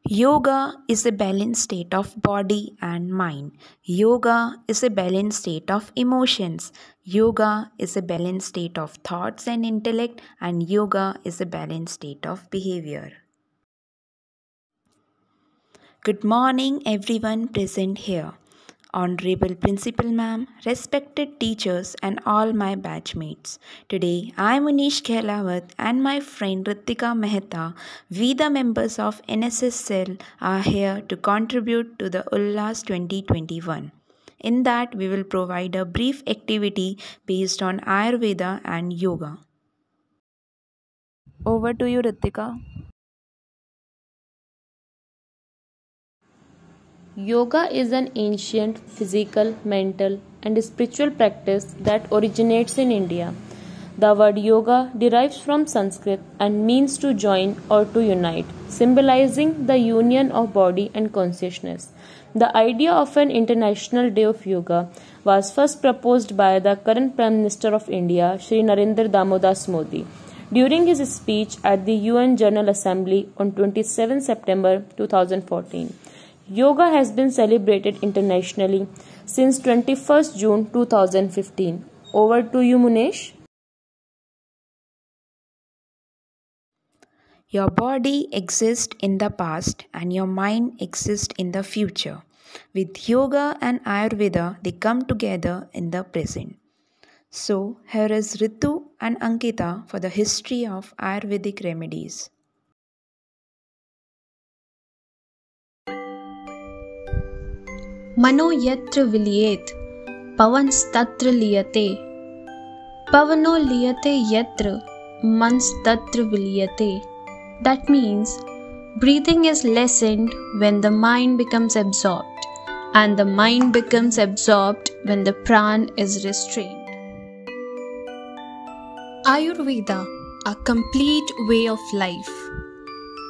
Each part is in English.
Yoga is a balanced state of body and mind. Yoga is a balanced state of emotions. Yoga is a balanced state of thoughts and intellect, and yoga is a balanced state of behavior. Good morning, everyone present here. Honorable Principal Ma'am, respected teachers, and all my batchmates. Today, I, Munish Khelawat, and my friend Ritika Mehta, we the members of NSS Cell, are here to contribute to the Ullas 2021. In that, we will provide a brief activity based on Ayurveda and Yoga. Over to you, Ritika. Yoga is an ancient physical, mental, and spiritual practice that originates in India. The word yoga derives from Sanskrit and means to join or to unite, symbolizing the union of body and consciousness. The idea of an international day of yoga was first proposed by the current Prime Minister of India, Shri Narendra Damodas Modi, during his speech at the UN General Assembly on 27 September 2014. Yoga has been celebrated internationally since 21st June 2015. Over to you, Munesh. Your body exists in the past and your mind exists in the future. With yoga and Ayurveda, they come together in the present. So, here is Ritu and Ankita for the history of Ayurvedic remedies. मनो यत्र विलियेत पवनस्तत्र लियते पवनो लियते यत्र मनस्तत्र विलियते. That means breathing is lessened when the mind becomes absorbed, and the mind becomes absorbed when the pran is restrained. Ayurveda, a complete way of life.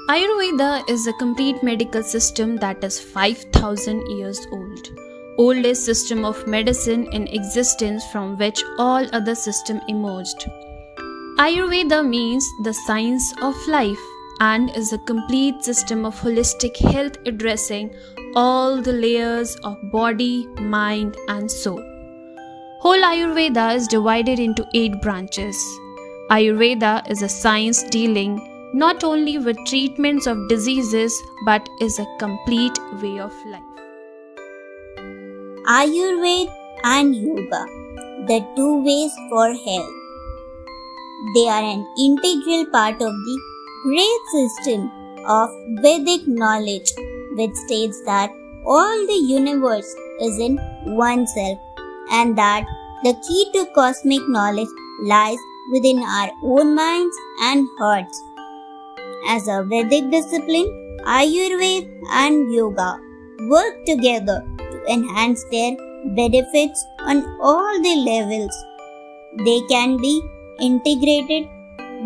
Ayurveda is a complete medical system that is 5,000 years old. Oldest system of medicine in existence from which all other systems emerged. Ayurveda means the science of life and is a complete system of holistic health addressing all the layers of body, mind and soul. Whole Ayurveda is divided into 8 branches. Ayurveda is a science dealing not only with treatments of diseases but is a complete way of life. Ayurveda and Yoga, the two ways for health. They are an integral part of the great system of Vedic knowledge, which states that all the universe is in oneself and that the key to cosmic knowledge lies within our own minds and hearts. As a Vedic discipline, Ayurveda and Yoga work together to enhance their benefits on all the levels. They can be integrated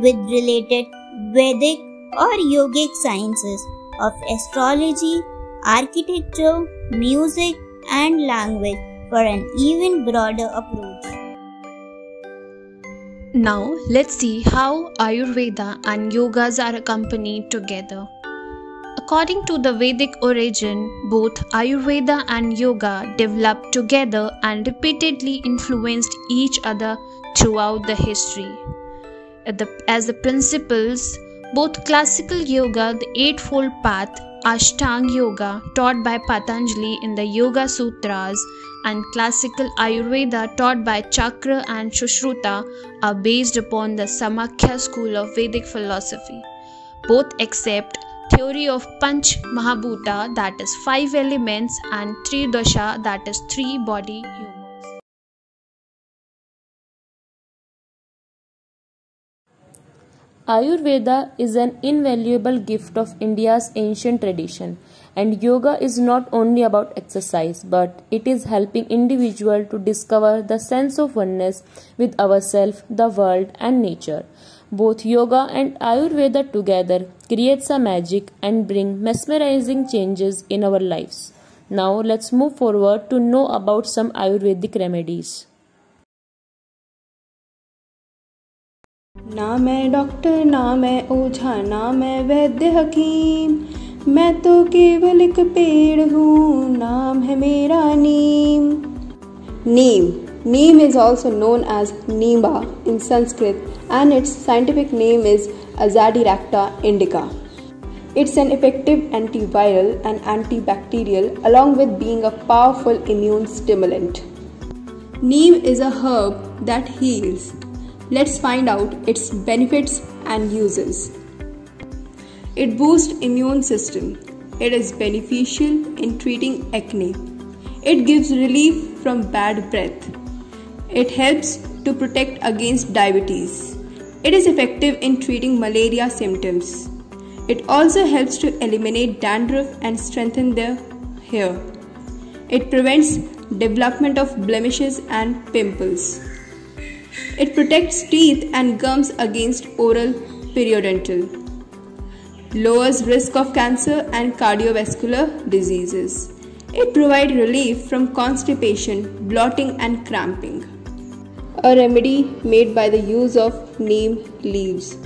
with related Vedic or yogic sciences of astrology, architecture, music, and language for an even broader approach. Now let's see how Ayurveda and Yogas are accompanied together. According to the Vedic origin, both Ayurveda and Yoga developed together and repeatedly influenced each other throughout the history. As the principles, both classical yoga, the eightfold path, Ashtanga Yoga taught by Patanjali in the Yoga Sutras, and classical Ayurveda taught by Chakra and Sushruta are based upon the Samakhya school of Vedic philosophy. Both accept theory of Panch Mahabhuta, that is 5 elements, and Tridosha, that is 3 body humors. Ayurveda is an invaluable gift of India's ancient tradition, and yoga is not only about exercise, but it is helping individuals to discover the sense of oneness with ourselves, the world, and nature. Both yoga and Ayurveda together creates a magic and bring mesmerizing changes in our lives. Now let's move forward to know about some Ayurvedic remedies. ना मैं doctor ना मैं ओझा ना मैं वैद्य हकीम, मैं तो केवल एक पेड़ हूँ, नाम है मेरा नीम. Neem is also known as Neemba in Sanskrit, and its scientific name is Azadirachta indica. It's an effective antiviral and antibacterial, along with being a powerful immune stimulant. Neem is a herb that heals. Let's find out its benefits and uses. It boosts immune system. It is beneficial in treating acne. It gives relief from bad breath. It helps to protect against diabetes. It is effective in treating malaria symptoms. It also helps to eliminate dandruff and strengthen the hair. It prevents development of blemishes and pimples. It protects teeth and gums against oral periodontal. Lowers risk of cancer and cardiovascular diseases. It provides relief from constipation, bloating and cramping. A remedy made by the use of neem leaves.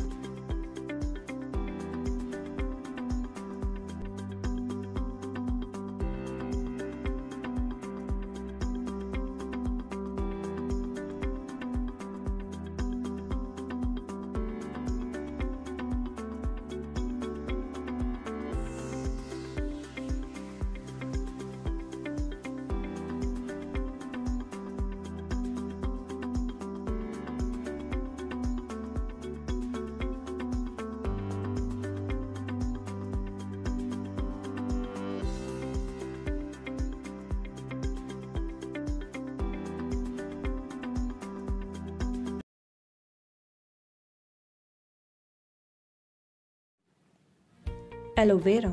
Aloe vera.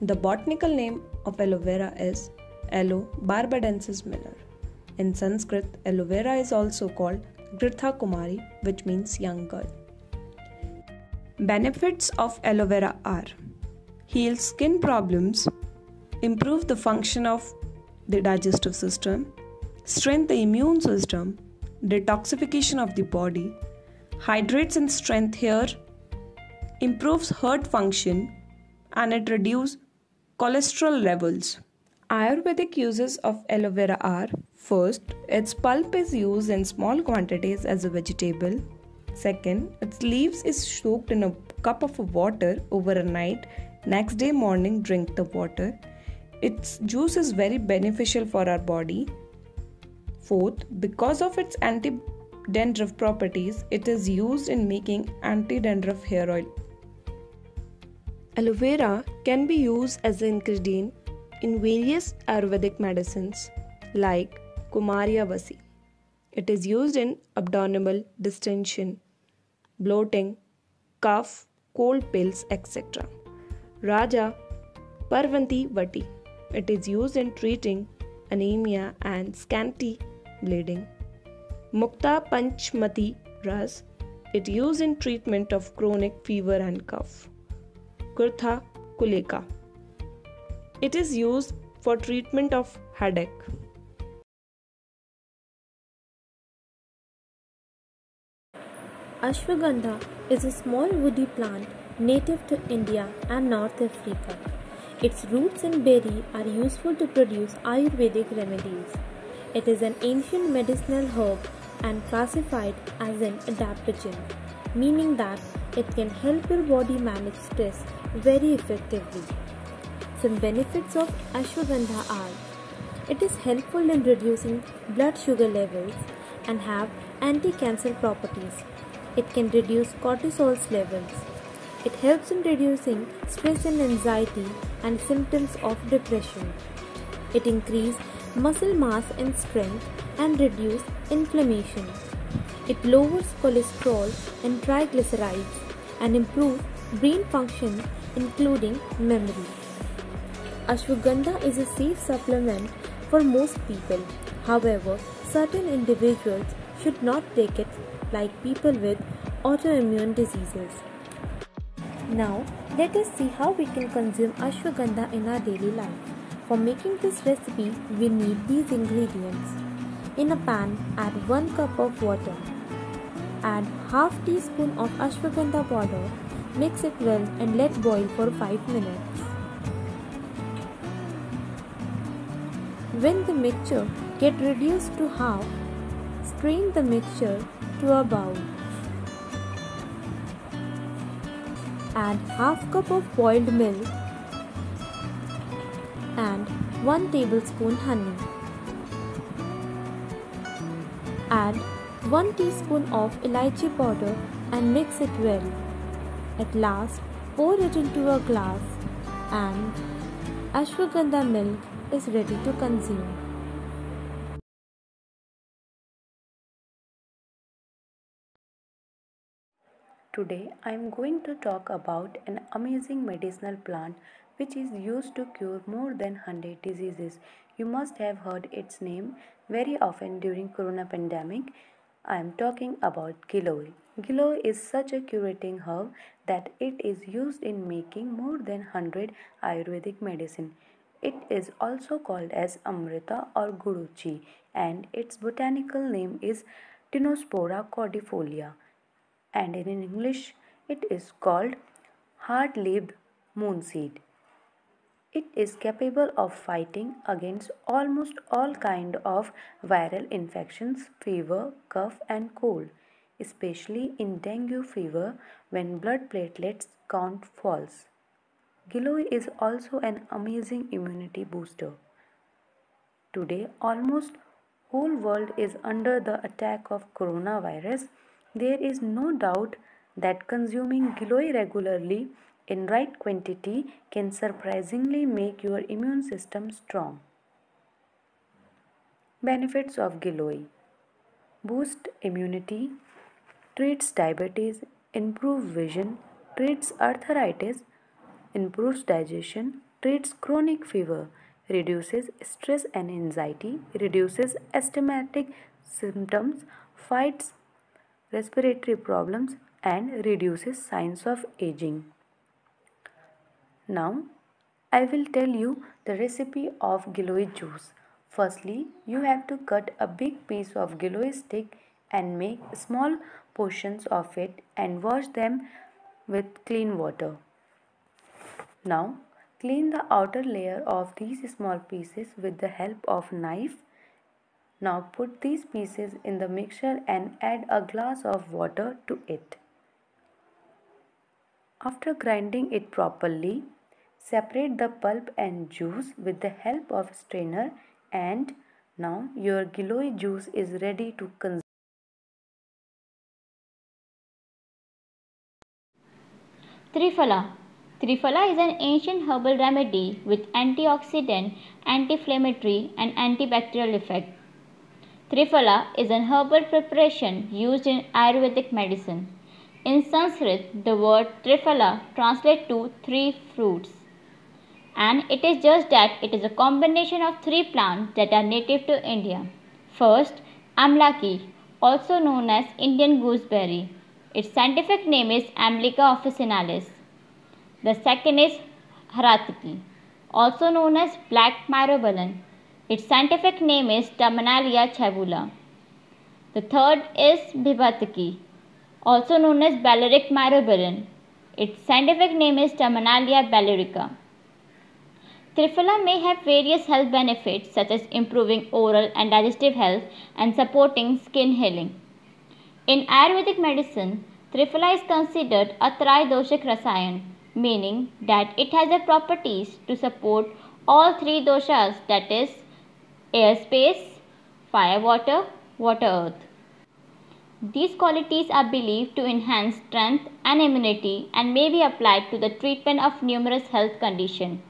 The botanical name of aloe vera is Aloe barbadensis Miller. In Sanskrit, aloe vera is also called Gritha Kumari, which means young girl. Benefits of aloe vera are: heal skin problems, improve the function of the digestive system, strengthen the immune system, detoxification of the body, hydrates and strengthens hair, improves heart function, and it reduces cholesterol levels. Ayurvedic uses of aloe vera are: first, its pulp is used in small quantities as a vegetable. Second, its leaves is soaked in a cup of water over a night. Next day morning, drink the water. Its juice is very beneficial for our body. Fourth, because of its anti-dandruff properties, it is used in making anti-dandruff hair oil. Aloe vera can be used as an ingredient in various Ayurvedic medicines like Kumaria Vasi. It is used in abdominal distension, bloating, cough, cold pills, etc. Raja Parvanti Vati. It is used in treating anemia and scanty bleeding. Mukta Panchmati Ras. It is used in treatment of chronic fever and cough. Kurtha Kuleka. It is used for treatment of headache. Ashwagandha is a small woody plant native to India and North Africa. Its roots and berry are useful to produce Ayurvedic remedies. It is an ancient medicinal herb and classified as an adaptogen, meaning that it can help your body manage stress very effectively. Some benefits of ashwagandha are: it is helpful in reducing blood sugar levels and have anti-cancer properties. It can reduce cortisol levels. It helps in reducing stress and anxiety and symptoms of depression. It increases muscle mass and strength and reduces inflammation. It lowers cholesterol and triglycerides and improves brain function, including memory. Ashwagandha is a safe supplement for most people. However, certain individuals should not take it, like people with autoimmune diseases. Now, let us see how we can consume ashwagandha in our daily life. For making this recipe, we need these ingredients. In a pan, add 1 cup of water. Add half teaspoon of ashwagandha powder. Mix it well and let boil for 5 minutes. When the mixture gets reduced to half, strain the mixture to a bowl. Add half cup of boiled milk and 1 tablespoon honey. Add 1 teaspoon of elaichi powder and mix it well. At last, pour it into a glass and ashwagandha milk is ready to consume. Today I am going to talk about an amazing medicinal plant which is used to cure more than 100 diseases. You must have heard its name very often during corona pandemic. I am talking about giloy. Giloy is such a curating herb that it is used in making more than 100 Ayurvedic medicine. It is also called as Amrita or Guruchi and its botanical name is Tinospora cordifolia and in English it is called hard-leaved moonseed. It is capable of fighting against almost all kind of viral infections, fever, cough and cold, especially in dengue fever when blood platelets count falls. Giloy is also an amazing immunity booster. Today almost whole world is under the attack of coronavirus. There is no doubt that consuming giloy regularly in right quantity can surprisingly make your immune system strong. Benefits of giloy: boost immunity, treats diabetes, improves vision, treats arthritis, improves digestion, treats chronic fever, reduces stress and anxiety, reduces asthmatic symptoms, fights respiratory problems, and reduces signs of aging. Now, I will tell you the recipe of giloy juice. Firstly, you have to cut a big piece of giloy stick and make small portions of it and wash them with clean water. Now, clean the outer layer of these small pieces with the help of knife. Now put these pieces in the mixture and add a glass of water to it. After grinding it properly, separate the pulp and juice with the help of a strainer and now your giloy juice is ready to consume. Triphala. Triphala is an ancient herbal remedy with antioxidant, anti-inflammatory and antibacterial effect. Triphala is an herbal preparation used in Ayurvedic medicine. In Sanskrit, the word Triphala translates to three fruits. And it is just that it is a combination of three plants that are native to India. First, Amlaki, also known as Indian gooseberry. Its scientific name is Amlica officinalis. The second is Harataki, also known as black myrobalan. Its scientific name is Terminalia chavula. The third is Bhibataki, also known as Balearic myrobalan. Its scientific name is Terminalia balearica. Triphala may have various health benefits such as improving oral and digestive health and supporting skin healing. In Ayurvedic medicine, Triphala is considered a tridoshik rasayan, meaning that it has the properties to support all three doshas, that is air space, fire water, water earth. These qualities are believed to enhance strength and immunity and may be applied to the treatment of numerous health conditions.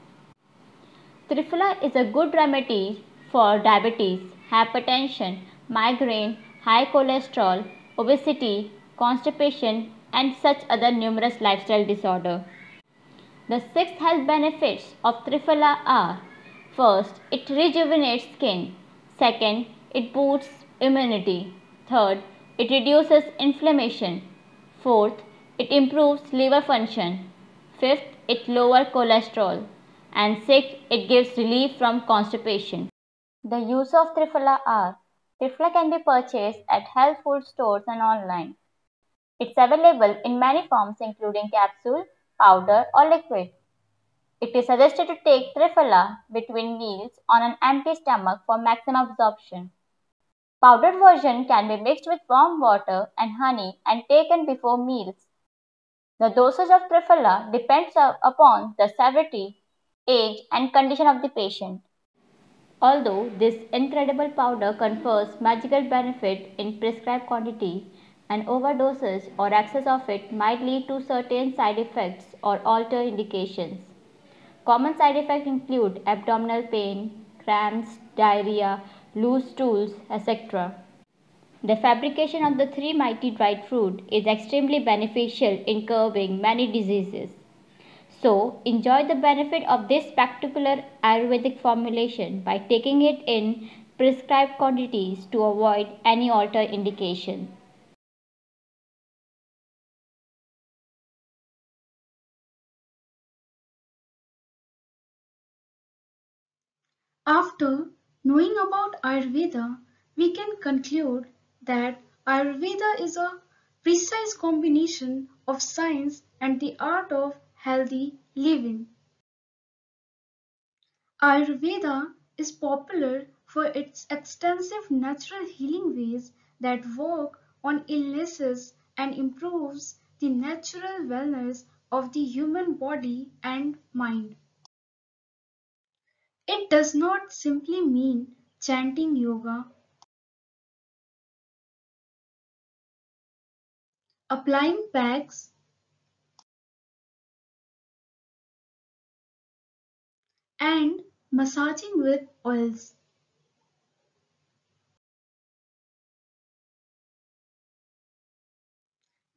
Triphala is a good remedy for diabetes, hypertension, migraine, high cholesterol, obesity, constipation, and such other numerous lifestyle disorders. The 6 health benefits of Triphala are: first, it rejuvenates skin; second, it boosts immunity; third, it reduces inflammation; fourth, it improves liver function; fifth, it lowers cholesterol; and sixth, it gives relief from constipation. The use of Triphala are: Triphala can be purchased at health food stores and online. It's available in many forms including capsule, powder or liquid. It is suggested to take Triphala between meals on an empty stomach for maximum absorption. Powdered version can be mixed with warm water and honey and taken before meals. The dosage of Triphala depends upon the severity, age, and condition of the patient. Although this incredible powder confers magical benefit in prescribed quantity, an overdosage or excess of it might lead to certain side effects or alter indications. Common side effects include abdominal pain, cramps, diarrhea, loose stools, etc. The fabrication of the three mighty dried fruit is extremely beneficial in curbing many diseases. So, enjoy the benefit of this spectacular Ayurvedic formulation by taking it in prescribed quantities to avoid any alter indication. After knowing about Ayurveda, we can conclude that Ayurveda is a precise combination of science and the art of healthy living. Ayurveda is popular for its extensive natural healing ways that work on illnesses and improves the natural wellness of the human body and mind. It does not simply mean chanting yoga, applying packs, and massaging with oils,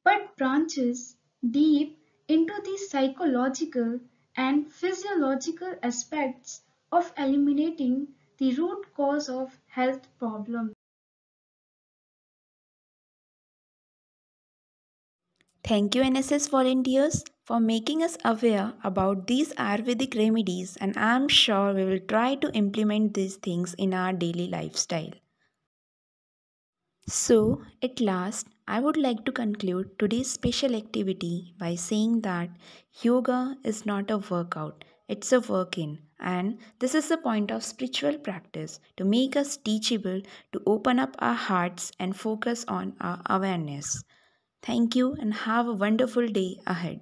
but branches deep into the psychological and physiological aspects of eliminating the root cause of health problems. Thank you, NSS volunteers, for making us aware about these Ayurvedic remedies, and I'm sure we will try to implement these things in our daily lifestyle. So, at last, I would like to conclude today's special activity by saying that yoga is not a workout, it's a work in. And this is the point of spiritual practice to make us teachable, to open up our hearts and focus on our awareness. Thank you and have a wonderful day ahead.